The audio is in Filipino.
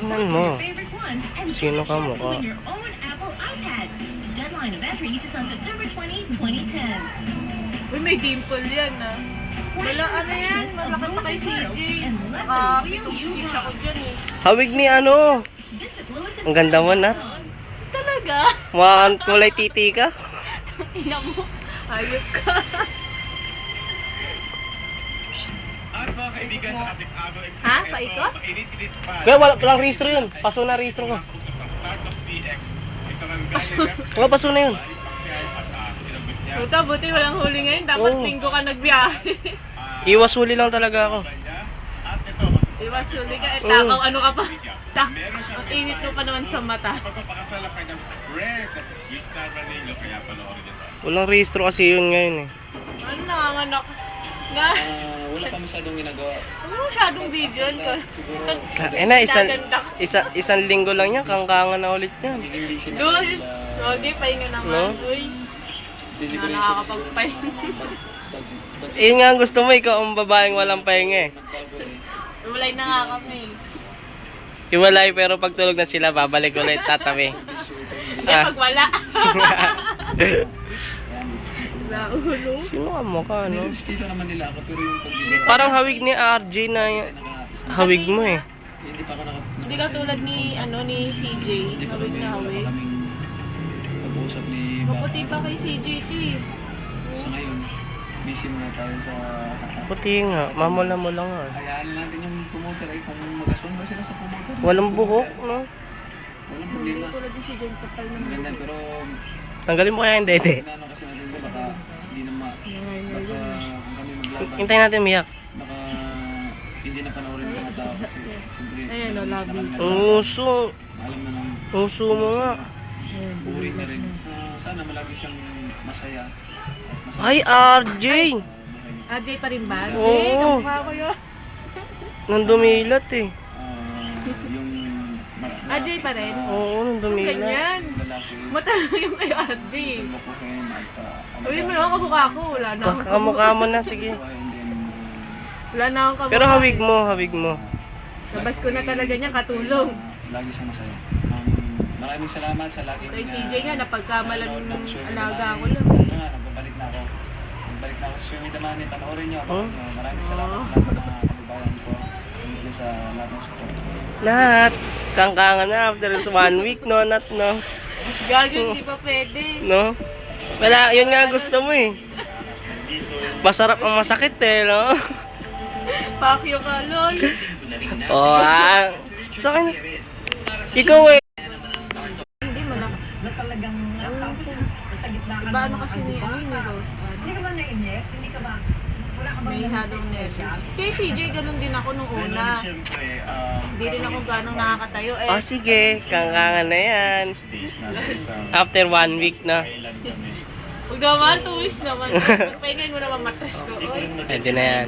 Tingnan mo. Sino ka mukha? Uy, may dimple yan ah. Wala, ano yan? Malaki pa kay CJ. Nakapitong speech ako dyan eh. Hawig ni ano? Ang ganda mo na. Talaga? Mukhang kulay titi ka. Ina mo. Ayop ka. Ha? Paikot? Kaya walang rehistro yun. Paso na rehistro ko. Oo, paso na yun. Puta, buti walang huli ngayon. Dapat Oo. linggo ka nagbiyahe. Iwas huli lang talaga ako. Iwas huli ka. Eh, takaw ano ka pa. Ang init mo pa naman sa mata. Walang rehistro kasi yun ngayon eh. Ano nanganganak? Nga? Wala pa masyadong ginagawa. Ano masyadong video ko? Eh na, isang linggo lang yan. Kangkangan na ulit yan. Lul! Lodi, pahinga naman. No? Uy, nakakapagpahinga. Eh nga gusto mo, ikaw ang babaeng walang pahinga eh. Ulay na nga kami. Iwalay pero pag tulog na sila, babalik ulit tatabi. Eh, pag wala. Naulo. Sino ang mukha, no? Kita naman nila ako pero yung pag Parang hawig ni RJ na hawig mo eh. hindi pa ako Hindi ka tulad ni, ni CJ. Hawig na hawig. Pag-uusap ni Maputi pa kay CJ ito eh. Sa ngayon, busy muna tayo sa Puti nga, mamula-mula nga. hayaan natin yung promoter ay kung mag-aswan ba sila sa promoter. Walang buhok, no? Walang Hindi problema. tulad ni CJ. Tapal naman. Maganda pero Tanggalin mo kaya yung dede. inaano kasi natin ko baka hindi na baka kung kami maglaban Hintayin natin miyak. baka hindi na panoorin ng mga tao kasi siyempre Ayan, no, love you. Ang uso. alam na ng Uso mo nga. puri na rin. Sana malagi siyang masaya. Ay, RJ! RJ pa rin ba? Oo. Eh, kamukha ko yun. Nang dumilat eh. Yung RJ pa rin? Oo, nang dumilat. Ganyan. lalaki Matalaga yung kay RJ. lokohin at Uy, mo naman kamukha ko. Wala na Tapos akong kamukha mo na, sige. and then Wala na akong kamukha. Pero hawig mo, hawig mo. Labas ko na talaga niya katulong. lagi siyang masaya. Maraming salamat sa laging Kay CJ nga, napagkamalan nanonood ng Sugar alaga Damani. ko lang. Ito nga, nagbabalik na ako. Nagbalik na ako sa Sugar Damani. Panoorin niyo ako. Oh? Maraming salamat sa lahat ng mga kababayan ko. Thank you sa lahat ng support. Nat, kangkangan na after 1 week, no? Nat, no? Gagawin, hindi pa pwede. No? Wala, yun nga gusto mo eh. Masarap ang masakit eh, no? Pakyo ka, lol. Oo, sa akin, ikaw eh. Hindi mo na. Talagang sa gitna ka. Iba ano kasi ni Rose. Hindi ka ba na-inject? Hindi ka ba? Wala ka ba? May halong nervous. Kay CJ, ganun din ako nung una. Hindi rin ako ganong nakakatayo eh. Oh, sige, kangkangan na yan. After 1 week na. Huwag naman, 2 weeks naman. Pagpahingayin mo naman matras ko. Oy. Pwede na yan.